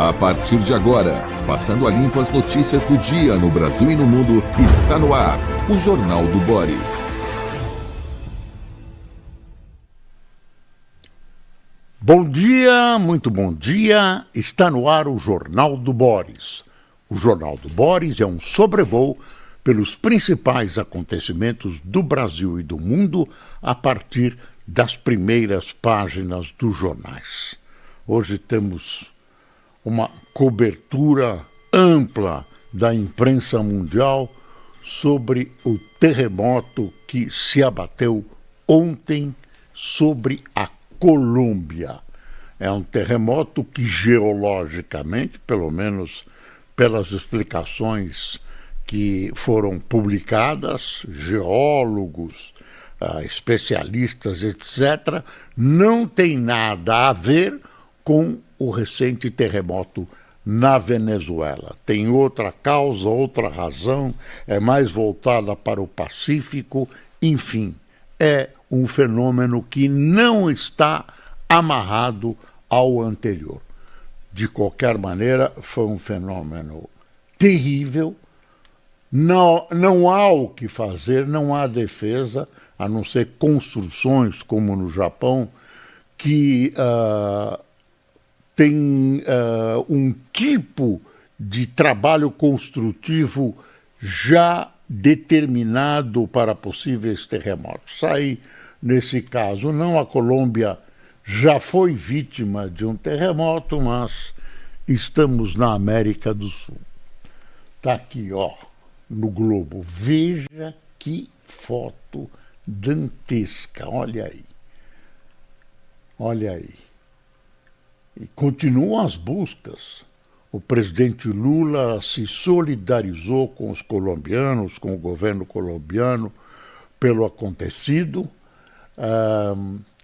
A partir de agora, passando a limpo as notícias do dia no Brasil e no mundo, está no ar o Jornal do Boris. Bom dia, muito bom dia. Está no ar o Jornal do Boris. O Jornal do Boris é um sobrevoo pelos principais acontecimentos do Brasil e do mundo a partir das primeiras páginas dos jornais. Hoje temos uma cobertura ampla da imprensa mundial sobre o terremoto que se abateu ontem sobre a Colômbia. É um terremoto que geologicamente, pelo menos pelas explicações que foram publicadas, geólogos, especialistas, etc., não tem nada a ver com o recente terremoto na Venezuela. Tem outra causa, outra razão, é mais voltada para o Pacífico, enfim, é um fenômeno que não está amarrado ao anterior. De qualquer maneira, foi um fenômeno terrível, não há o que fazer, não há defesa, a não ser construções como no Japão, que tem um tipo de trabalho construtivo já determinado para possíveis terremotos. Aí, nesse caso, não, a Colômbia já foi vítima de um terremoto, mas estamos na América do Sul. Está aqui, ó, no Globo. Veja que foto dantesca, olha aí. Olha aí. E continuam as buscas. O presidente Lula se solidarizou com os colombianos, com o governo colombiano, pelo acontecido.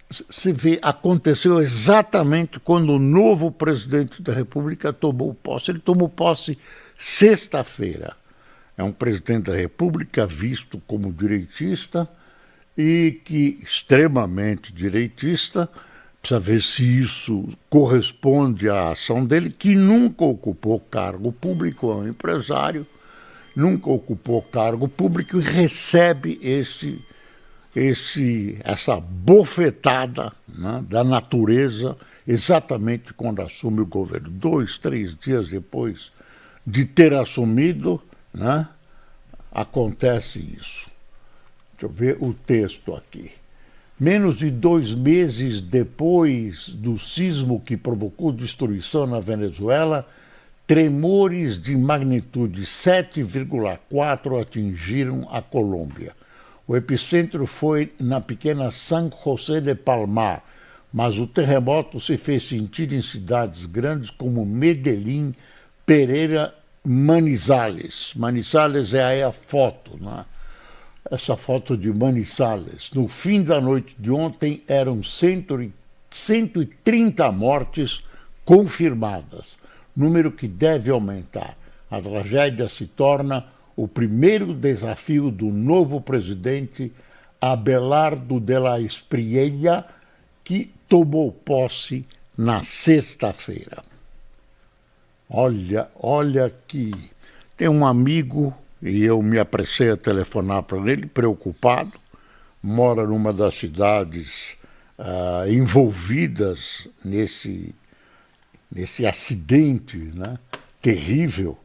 Se vê, aconteceu exatamente quando o novo presidente da República tomou posse. Ele tomou posse sexta-feira. É um presidente da República visto como direitista e que, extremamente direitista, precisa ver se isso corresponde à ação dele, que nunca ocupou cargo público, é um empresário, nunca ocupou cargo público e recebe essa bofetada, né, da natureza exatamente quando assume o governo. 2, 3 dias depois de ter assumido, né, acontece isso. Deixa eu ver o texto aqui. Menos de 2 meses depois do sismo que provocou destruição na Venezuela, tremores de magnitude 7,4 atingiram a Colômbia. O epicentro foi na pequena San José de Palmar, mas o terremoto se fez sentir em cidades grandes como Medellín, Pereira, Manizales. Manizales é aí a foto, né? Essa foto de Manizales. No fim da noite de ontem eram 130 mortes confirmadas, número que deve aumentar. A tragédia se torna o primeiro desafio do novo presidente Abelardo de la Espriella, que tomou posse na sexta-feira. Olha que tem um amigo, e eu me apressei a telefonar para ele, preocupado, mora numa das cidades envolvidas nesse acidente, né, terrível.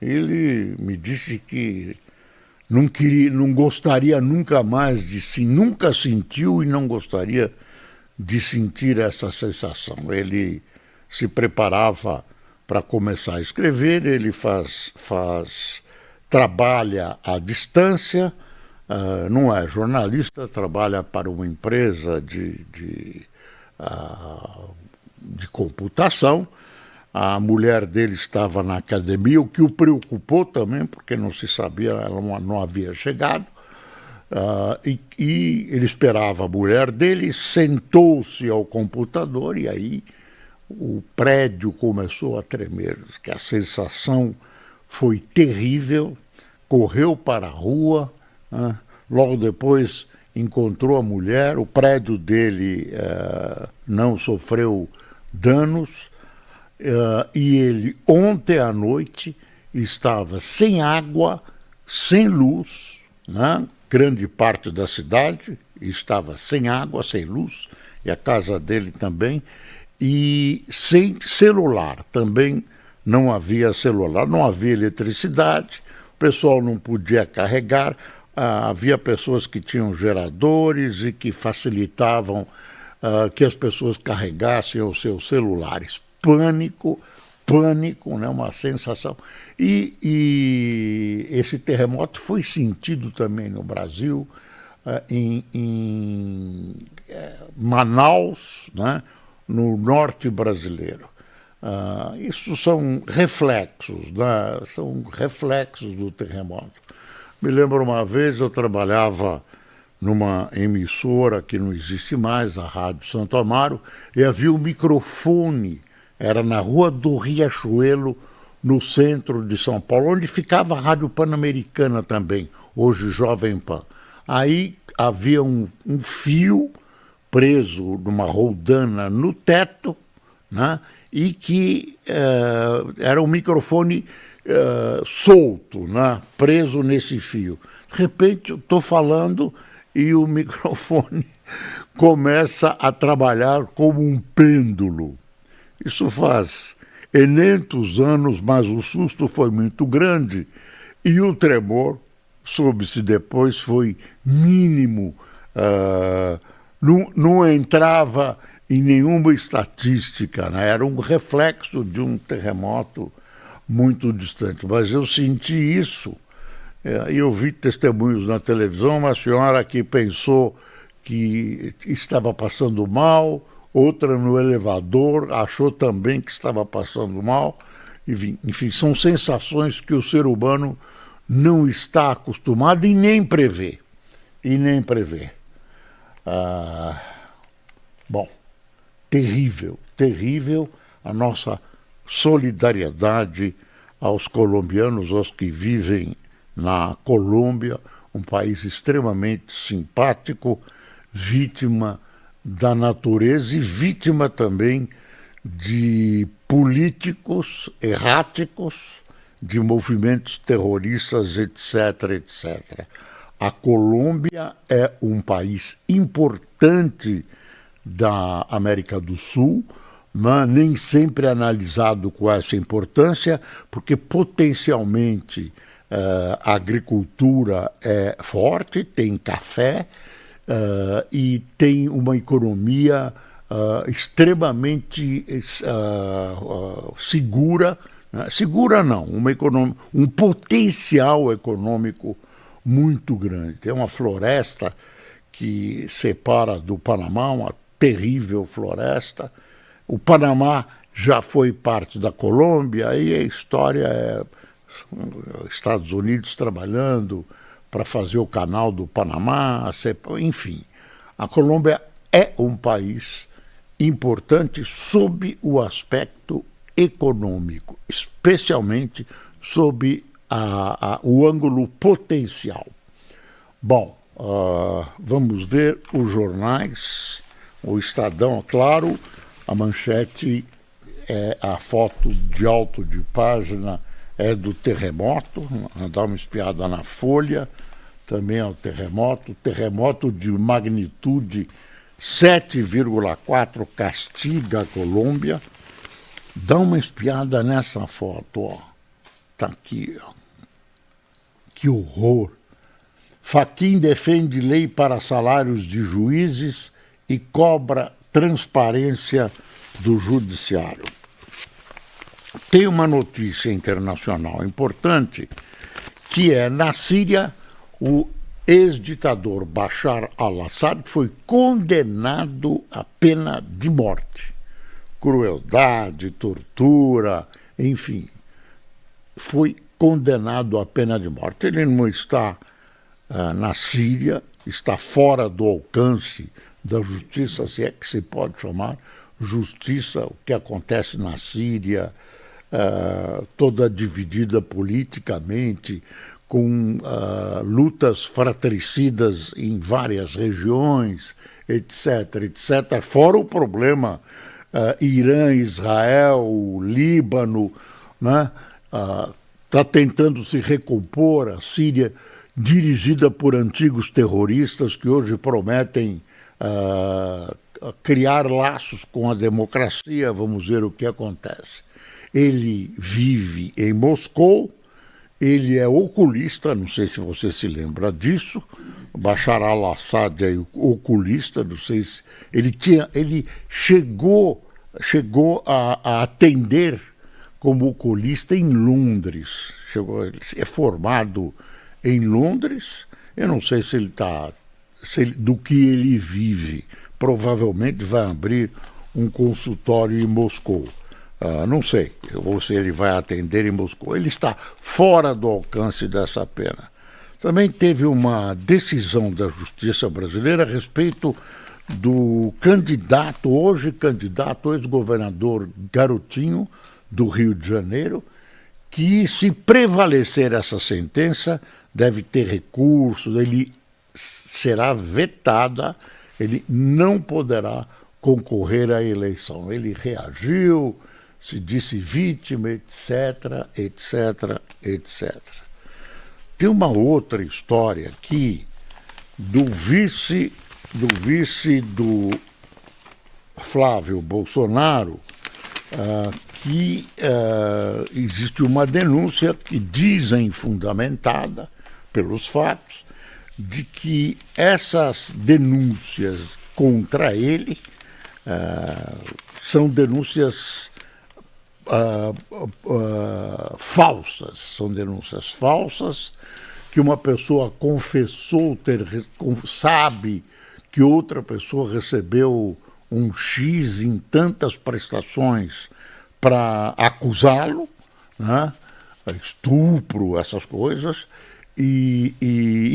Ele me disse que não gostaria nunca mais nunca sentiu e não gostaria de sentir essa sensação. Ele se preparava para começar a escrever, ele trabalha à distância, não é jornalista, trabalha para uma empresa de computação. A mulher dele estava na academia, o que o preocupou também, porque não se sabia, ela não havia chegado. E ele esperava a mulher dele, sentou-se ao computador e aí o prédio começou a tremer, que a sensação foi terrível, correu para a rua, né? Logo depois encontrou a mulher, o prédio dele não sofreu danos, e ele, ontem à noite, estava sem água, sem luz, né? Grande parte da cidade estava sem água, sem luz, e a casa dele também, e sem celular. Também não havia celular, não havia eletricidade, o pessoal não podia carregar, havia pessoas que tinham geradores e que facilitavam que as pessoas carregassem os seus celulares. Pânico, né, uma sensação. E esse terremoto foi sentido também no Brasil, em Manaus, né, no norte brasileiro. Isso são reflexos, né, são reflexos do terremoto. Me lembro uma vez eu trabalhava numa emissora que não existe mais, a Rádio Santo Amaro, e havia um microfone, era na Rua do Riachuelo, no centro de São Paulo, onde ficava a Rádio Pan-Americana também, hoje Jovem Pan. Aí havia um fio preso numa roldana no teto, né, e que era um microfone solto, né, preso nesse fio. De repente eu estou falando e o microfone começa a trabalhar como um pêndulo. Isso faz 500 anos, mas o susto foi muito grande e o tremor, soube-se depois, foi mínimo. Não entrava em nenhuma estatística, né? Era um reflexo de um terremoto muito distante. Mas eu senti isso, e eu vi testemunhos na televisão, uma senhora que pensou que estava passando mal, outra no elevador achou também que estava passando mal. Enfim, são sensações que o ser humano não está acostumado e nem prevê. Bom, terrível a nossa solidariedade aos colombianos, aos que vivem na Colômbia, um país extremamente simpático, vítima da natureza e vítima também de políticos erráticos, de movimentos terroristas, etc. A Colômbia é um país importante da América do Sul, mas nem sempre analisado com essa importância, porque potencialmente a agricultura é forte, tem café e tem uma economia extremamente segura. Segura não, um potencial econômico muito grande. Tem uma floresta que separa do Panamá, uma terrível floresta. O Panamá já foi parte da Colômbia, e a história é Estados Unidos trabalhando para fazer o canal do Panamá, enfim. A Colômbia é um país importante sob o aspecto econômico, especialmente sob o ângulo potencial. Bom, vamos ver os jornais. O Estadão, claro, a manchete é a foto de alto de página é do terremoto, dá uma espiada na Folha, também é o terremoto de magnitude 7,4 castiga a Colômbia. Dá uma espiada nessa foto, ó. Tá aqui, ó. Que horror. Fachin defende lei para salários de juízes e cobra transparência do judiciário. Tem uma notícia internacional importante, que é na Síria, o ex-ditador Bashar al-Assad foi condenado à pena de morte. Crueldade, tortura, enfim, foi condenado à pena de morte. Ele não está na Síria, está fora do alcance da justiça, se é que se pode chamar justiça, o que acontece na Síria, toda dividida politicamente, com lutas fratricidas em várias regiões, etc. Fora o problema Irã, Israel, Líbano, né? Está tentando se recompor, a Síria, dirigida por antigos terroristas que hoje prometem criar laços com a democracia. Vamos ver o que acontece. Ele vive em Moscou, ele é oculista, não sei se você se lembra disso. Bashar al-Assad é oculista, não sei se ele chegou a atender como oculista em Londres. Ele é formado em Londres. Eu não sei se ele está, do que ele vive. Provavelmente vai abrir um consultório em Moscou. Não sei, ou se ele vai atender em Moscou. Ele está fora do alcance dessa pena. Também teve uma decisão da Justiça brasileira a respeito do candidato, hoje candidato, ex-governador Garotinho, do Rio de Janeiro, que, se prevalecer essa sentença, deve ter recurso, ele será vetada, ele não poderá concorrer à eleição. Ele reagiu, se disse vítima, etc, etc, etc. Tem uma outra história aqui do vice do Flávio Bolsonaro, que existe uma denúncia que dizem fundamentada pelos fatos, de que essas denúncias contra ele são denúncias falsas, são denúncias falsas, que uma pessoa confessou sabe que outra pessoa recebeu um X em tantas prestações para acusá-lo, né? Estupro, essas coisas, e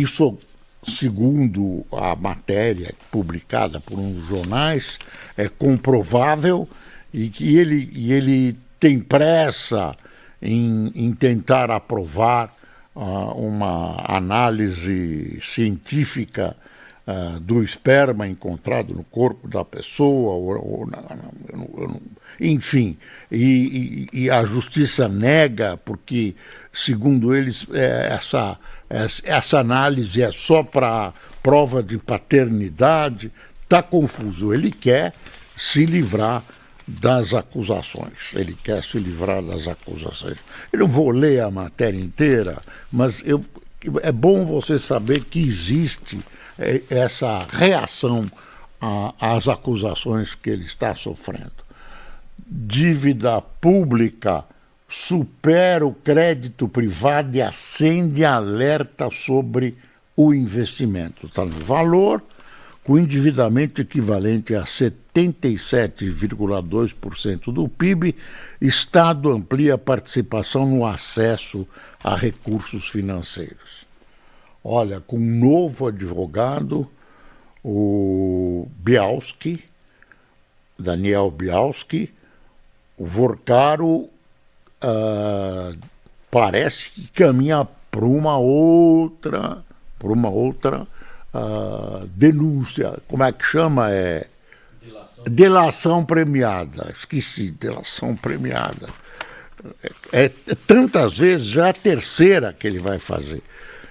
isso, segundo a matéria publicada por uns jornais, é comprovável, e que ele tem pressa em tentar aprovar uma análise científica do esperma encontrado no corpo da pessoa, enfim, e a justiça nega, porque, segundo eles, essa análise é só para prova de paternidade. Está confuso. Ele quer se livrar das acusações. Eu não vou ler a matéria inteira, mas é bom você saber que existe essa reação às acusações que ele está sofrendo. Dívida pública supera o crédito privado e acende alerta sobre o investimento. Está no valor, com endividamento equivalente a 77,2% do PIB, Estado amplia a participação no acesso a recursos financeiros. Olha, com um novo advogado, o Bialski, Daniel Bialski, o Vorcaro parece que caminha para uma outra denúncia. Como é que chama? Delação premiada. Esqueci, delação premiada. Tantas vezes, já é a terceira que ele vai fazer.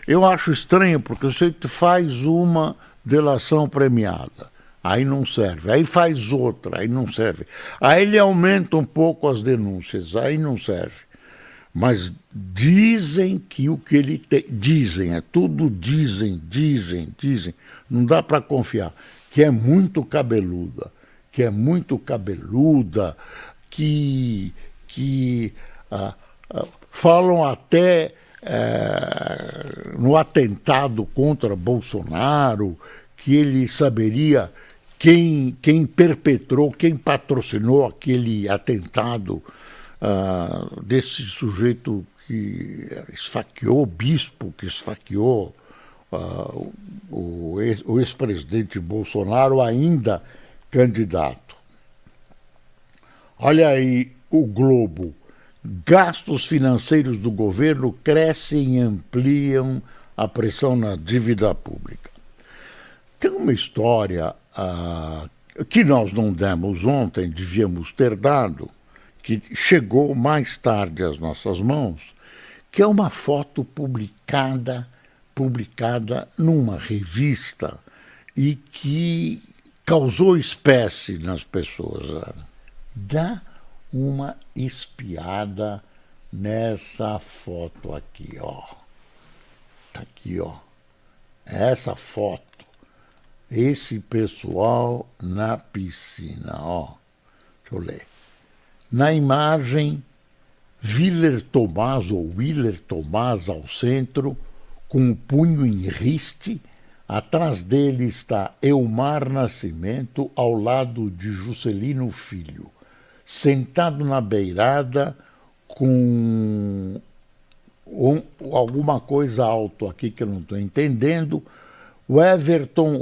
Eu acho estranho, porque você faz uma delação premiada, aí não serve, aí faz outra, aí não serve. Aí ele aumenta um pouco as denúncias, aí não serve. Mas dizem que o que ele tem... Dizem, é tudo dizem. Não dá para confiar. Que é muito cabeluda, que falam até... no atentado contra Bolsonaro, que ele saberia quem perpetrou, quem patrocinou aquele atentado desse sujeito que esfaqueou, o bispo que esfaqueou o ex-presidente Bolsonaro, ainda candidato. Olha aí o Globo. Gastos financeiros do governo crescem e ampliam a pressão na dívida pública. Tem uma história que nós não demos ontem, devíamos ter dado, que chegou mais tarde às nossas mãos, que é uma foto publicada numa revista e que causou espécie nas pessoas. Dá uma espiada nessa foto aqui, ó. Tá aqui, ó. Essa foto. Esse pessoal na piscina, ó. Deixa eu ler. Na imagem, Willer Tomás ao centro, com o punho em riste. Atrás dele está Elmar Nascimento, ao lado de Juscelino Filho, sentado na beirada com alguma coisa alto aqui que eu não estou entendendo. O Everton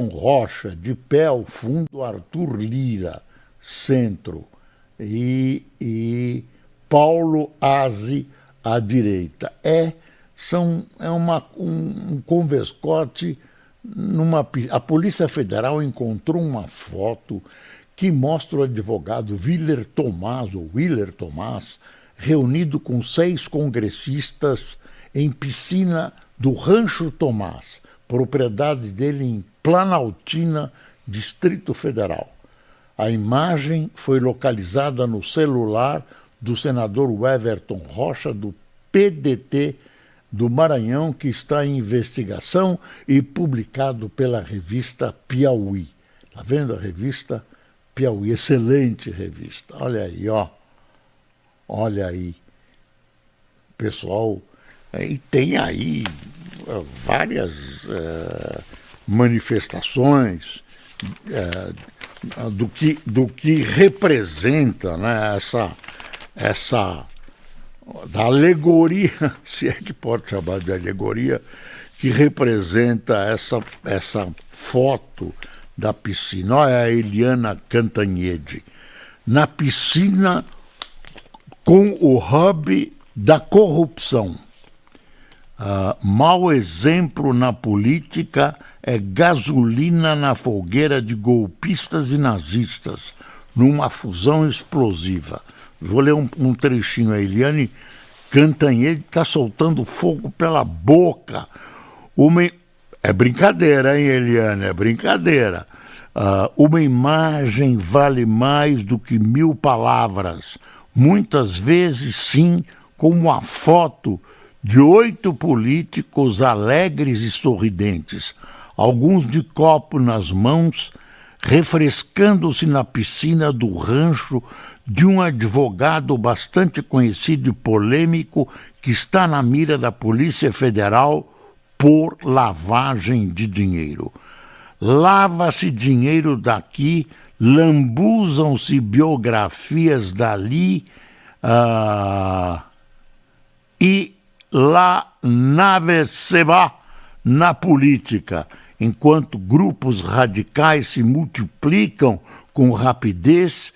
Rocha, de pé ao fundo, Arthur Lira, centro, e Paulo Aze à direita. É um convescote. A Polícia Federal encontrou uma foto que mostra o advogado Willer Tomás, reunido com 6 congressistas em piscina do Rancho Tomás, propriedade dele em Planaltina, Distrito Federal. A imagem foi localizada no celular do senador Everton Rocha, do PDT do Maranhão, que está em investigação, e publicado pela revista Piauí. Está vendo a revista Piauí? Excelente revista. Olha aí, ó. Olha aí. Pessoal, e tem aí várias manifestações do que representa, né, essa da alegoria, se é que pode chamar de alegoria, que representa essa foto da piscina. Olha a Eliana Cantanhede na piscina com o hub da corrupção. Mau exemplo na política é gasolina na fogueira de golpistas e nazistas, numa fusão explosiva. Vou ler um trechinho. A Eliane Cantanhede está soltando fogo pela boca. É brincadeira, hein, Eliane? É brincadeira. Uma imagem vale mais do que 1000 palavras. Muitas vezes, sim, como a foto de 8 políticos alegres e sorridentes, alguns de copo nas mãos, refrescando-se na piscina do rancho de um advogado bastante conhecido e polêmico que está na mira da Polícia Federal por lavagem de dinheiro. Lava-se dinheiro daqui, lambuzam-se biografias dali, e lá nave se vá na política, enquanto grupos radicais se multiplicam com rapidez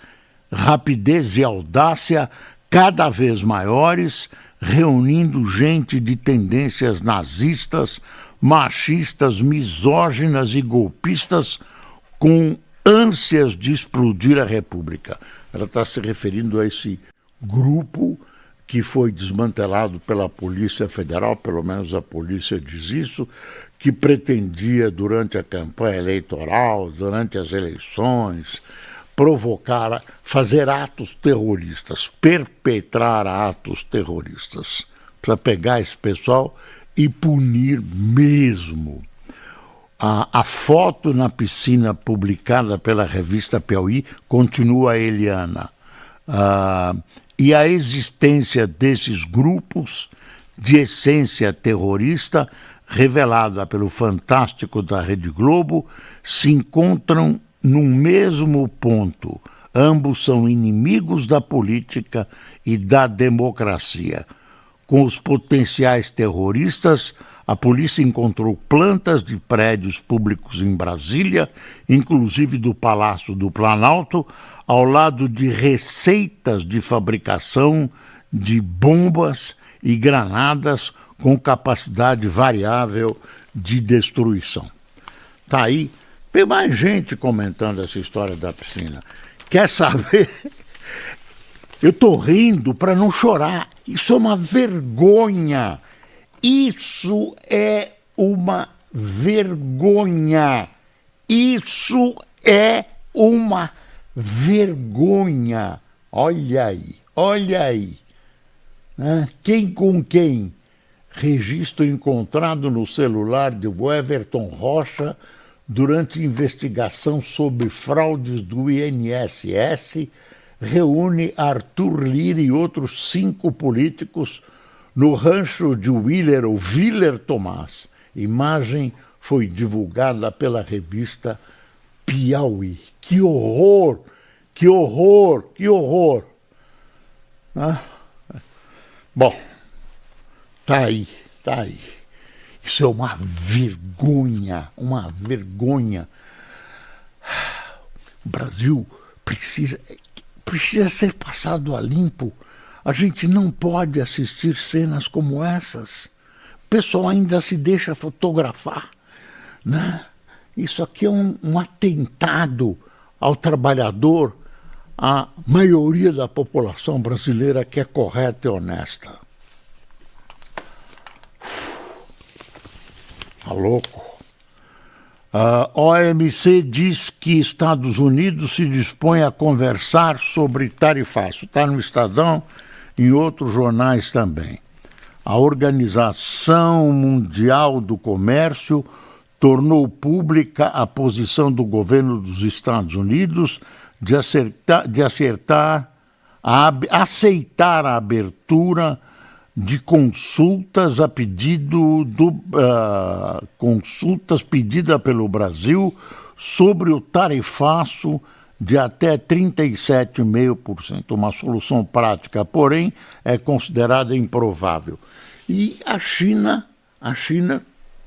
e audácia cada vez maiores, reunindo gente de tendências nazistas, machistas, misóginas e golpistas com ânsias de explodir a República. Ela está se referindo a esse grupo que foi desmantelado pela Polícia Federal, pelo menos a polícia diz isso, que pretendia, durante a campanha eleitoral, durante as eleições, provocar, fazer atos terroristas, perpetrar atos terroristas. Precisa pegar esse pessoal e punir mesmo. A foto na piscina publicada pela revista Piauí, continua a Eliana, e a existência desses grupos de essência terrorista, revelada pelo Fantástico da Rede Globo, se encontram num mesmo ponto. Ambos são inimigos da política e da democracia. Com os potenciais terroristas, a polícia encontrou plantas de prédios públicos em Brasília, inclusive do Palácio do Planalto, ao lado de receitas de fabricação de bombas e granadas com capacidade variável de destruição. Está aí. Tem mais gente comentando essa história da piscina. Quer saber? Eu estou rindo para não chorar. Isso é uma vergonha. Isso é uma vergonha. Isso é uma vergonha. Olha aí, olha aí. Quem com quem? Registro encontrado no celular de Everton Rocha durante investigação sobre fraudes do INSS reúne Arthur Lira e outros 5 políticos no rancho de Willer Tomás. Imagem foi divulgada pela revista Piauí. Que horror! Que horror! Que horror! Bom, tá aí, tá aí. Isso é uma vergonha, uma vergonha. O Brasil precisa ser passado a limpo. A gente não pode assistir cenas como essas. O pessoal ainda se deixa fotografar, né? Isso aqui é um atentado ao trabalhador, à maioria da população brasileira que é correta e honesta. Tá louco? A OMC diz que Estados Unidos se dispõe a conversar sobre tarifaço. Está no Estadão e em outros jornais também. A Organização Mundial do Comércio tornou pública a posição do governo dos Estados Unidos de aceitar a abertura de consultas a pedido consultas pedida pelo Brasil sobre o tarifaço de até 37,5%. Uma solução prática, porém, é considerada improvável. E a China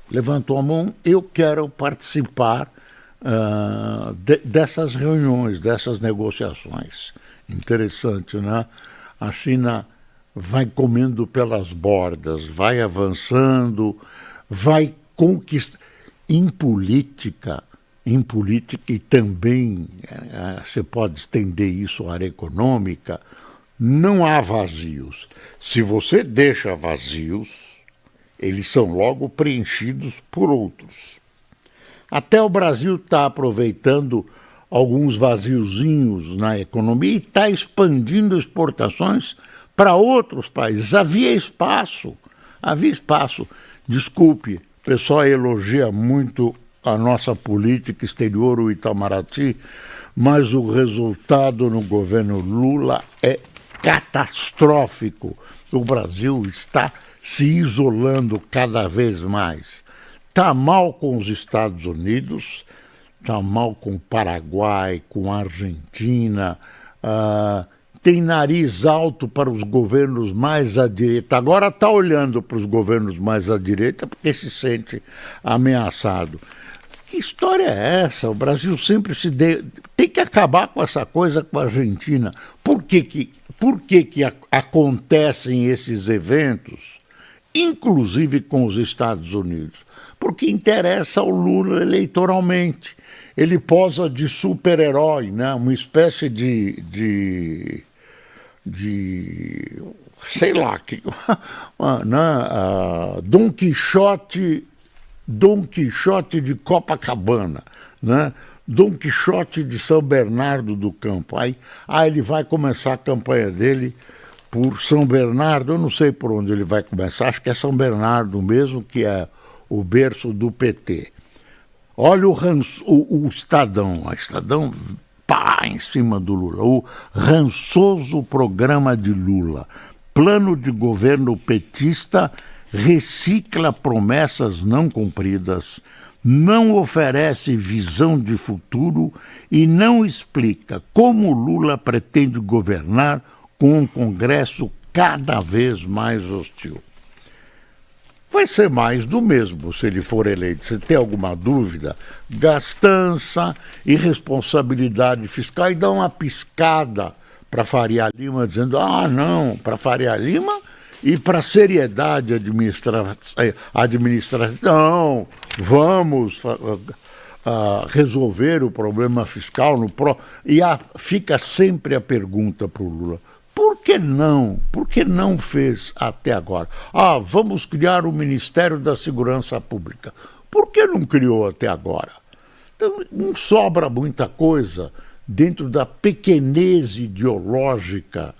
levantou a mão: eu quero participar dessas reuniões, dessas negociações. Interessante, né? A China vai comendo pelas bordas, vai avançando, vai conquistar. Em política e também você pode estender isso à área econômica, não há vazios. Se você deixa vazios, eles são logo preenchidos por outros. Até o Brasil está aproveitando alguns vaziozinhos na economia e está expandindo exportações para outros países. Havia espaço. Desculpe, o pessoal elogia muito a nossa política exterior, o Itamaraty, mas o resultado no governo Lula é catastrófico. O Brasil está se isolando cada vez mais. Está mal com os Estados Unidos, está mal com o Paraguai, com a Argentina, tem nariz alto para os governos mais à direita. Agora está olhando para os governos mais à direita porque se sente ameaçado. Que história é essa? O Brasil sempre tem que acabar com essa coisa com a Argentina. Por que acontecem esses eventos, inclusive com os Estados Unidos? Porque interessa ao Lula eleitoralmente. Ele posa de super-herói, né? Uma espécie de sei lá, Dom Quixote de Copacabana, né? Dom Quixote de São Bernardo do Campo. Aí ele vai começar a campanha dele por São Bernardo. Eu não sei por onde ele vai começar, acho que é São Bernardo mesmo, que é o berço do PT. Olha o Estadão, pá, em cima do Lula. O rançoso programa de Lula. Plano de governo petista recicla promessas não cumpridas, não oferece visão de futuro e não explica como Lula pretende governar com um Congresso cada vez mais hostil. Vai ser mais do mesmo se ele for eleito. Se tem alguma dúvida, gastança, irresponsabilidade fiscal, e dá uma piscada para Faria Lima, dizendo, não, para Faria Lima e para seriedade administrativa, não, vamos resolver o problema fiscal fica sempre a pergunta para o Lula: por que não? Por que não fez até agora? Vamos criar o Ministério da Segurança Pública. Por que não criou até agora? Então, não sobra muita coisa dentro da pequenez ideológica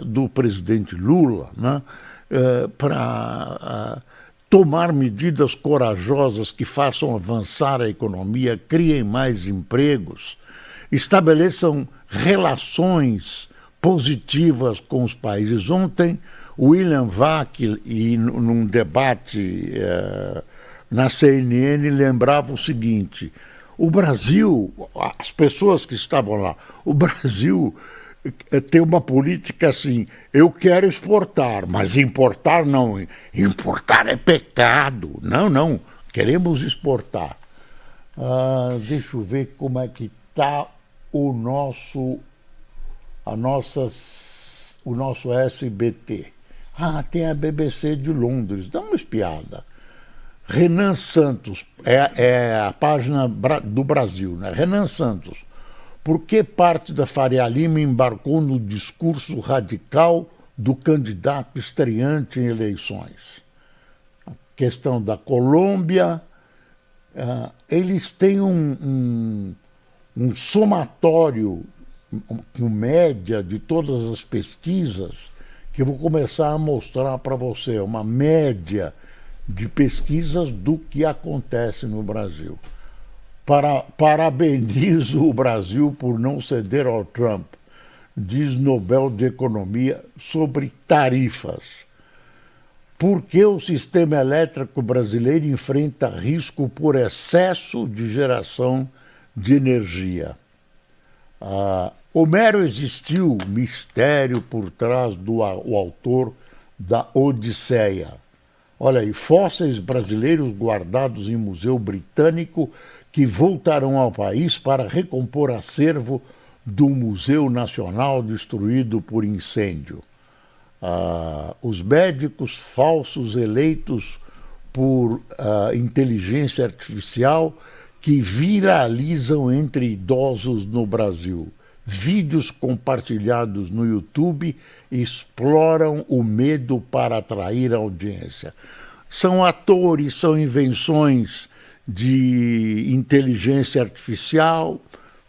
do presidente Lula, né, para tomar medidas corajosas que façam avançar a economia, criem mais empregos, estabeleçam relações positivas com os países. Ontem, o William Vac, num debate na CNN, lembrava o seguinte: o Brasil, as pessoas que estavam lá, o Brasil tem uma política assim: eu quero exportar, mas importar não. Importar é pecado. Não, queremos exportar. Deixa eu ver como é que está o nosso SBT. Tem a BBC de Londres, dá uma espiada. Renan Santos, é a página do Brasil, né? Renan Santos: por que parte da Faria Lima embarcou no discurso radical do candidato estreante em eleições? A questão da Colômbia, eles têm um somatório, com média de todas as pesquisas, que eu vou começar a mostrar para você, uma média de pesquisas do que acontece no Brasil. Parabenizo o Brasil por não ceder ao Trump, diz Nobel de Economia sobre tarifas. Por que o sistema elétrico brasileiro enfrenta risco por excesso de geração de energia? O mero existiu mistério por trás do autor da Odisseia. Olha aí, fósseis brasileiros guardados em museu britânico que voltarão ao país para recompor acervo do Museu Nacional destruído por incêndio. Os médicos falsos eleitos por inteligência artificial que viralizam entre idosos no Brasil. Vídeos compartilhados no YouTube exploram o medo para atrair audiência. São atores, são invenções de inteligência artificial,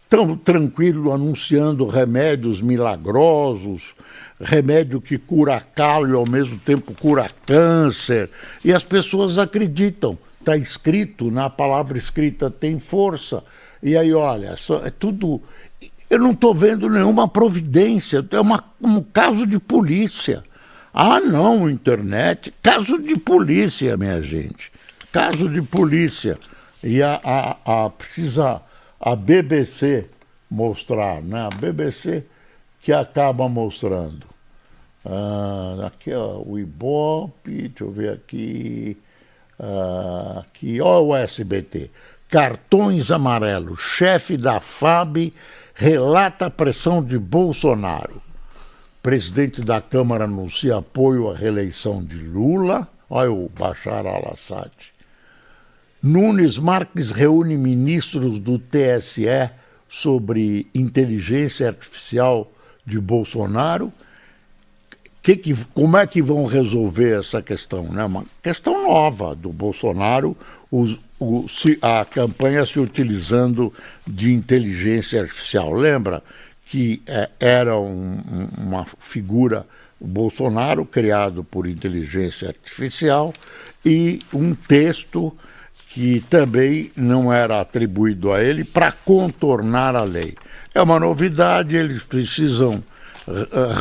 tão tranquilo anunciando remédios milagrosos, remédio que cura calo e ao mesmo tempo cura câncer, e as pessoas acreditam. Está escrito, na palavra escrita tem força. E aí, olha, é tudo... Eu não estou vendo nenhuma providência, é um caso de polícia. Não, internet, caso de polícia, minha gente, caso de polícia. E precisa a BBC mostrar, né? A BBC que acaba mostrando. Aqui, o Ibope, deixa eu ver aqui, o SBT. Cartões amarelos, chefe da FAB relata a pressão de Bolsonaro. Presidente da Câmara anuncia apoio à reeleição de Lula. Olha o Bashar al-Assad. Nunes Marques reúne ministros do TSE sobre inteligência artificial de Bolsonaro. Como é que vão resolver essa questão? Né? Uma questão nova do Bolsonaro, a campanha se utilizando de inteligência artificial. Lembra que era uma figura, o Bolsonaro, criado por inteligência artificial, e um texto que também não era atribuído a ele para contornar a lei. É uma novidade, eles precisam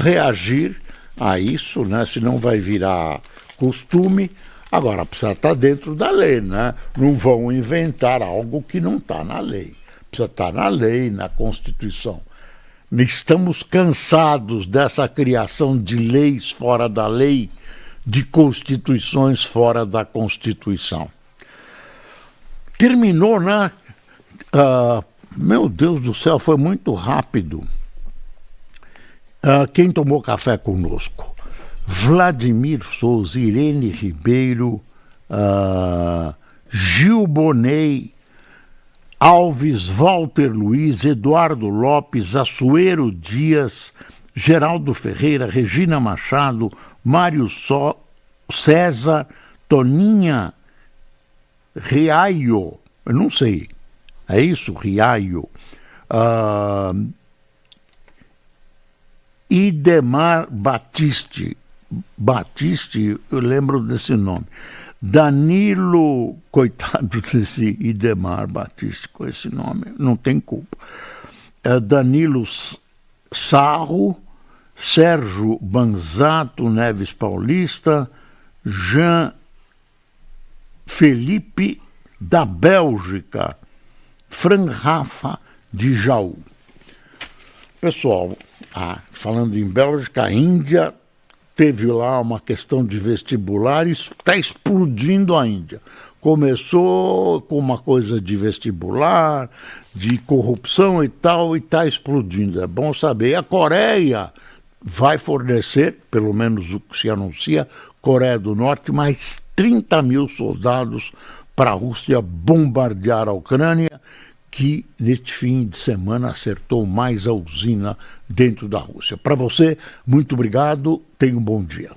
reagir a isso, né? Senão vai virar costume. Agora, precisa estar dentro da lei, né? Não vão inventar algo que não está na lei. Precisa estar na lei, na Constituição. Estamos cansados dessa criação de leis fora da lei, de constituições fora da Constituição. Terminou, né? Meu Deus do céu, foi muito rápido. Quem tomou café conosco? Vladimir Souza, Irene Ribeiro, Gil Bonet, Alves, Walter Luiz, Eduardo Lopes, Assuero Dias, Geraldo Ferreira, Regina Machado, Mário César, Toninha Riaio, eu não sei, é isso, Riaio, Idemar Batiste, eu lembro desse nome, Danilo, coitado desse Idemar Batiste com esse nome, não tem culpa, Danilo Sarro, Sérgio Banzato Neves Paulista, Jean Felipe da Bélgica, Fran Rafa de Jaú. Pessoal, falando em Bélgica, a Índia teve lá uma questão de vestibular e está explodindo a Índia. Começou com uma coisa de vestibular, de corrupção e tal, e está explodindo. É bom saber. E a Coreia vai fornecer, pelo menos o que se anuncia, Coreia do Norte, mais 30 mil soldados para a Rússia bombardear a Ucrânia, que neste fim de semana acertou mais a usina dentro da Rússia. Para você, muito obrigado, tenha um bom dia.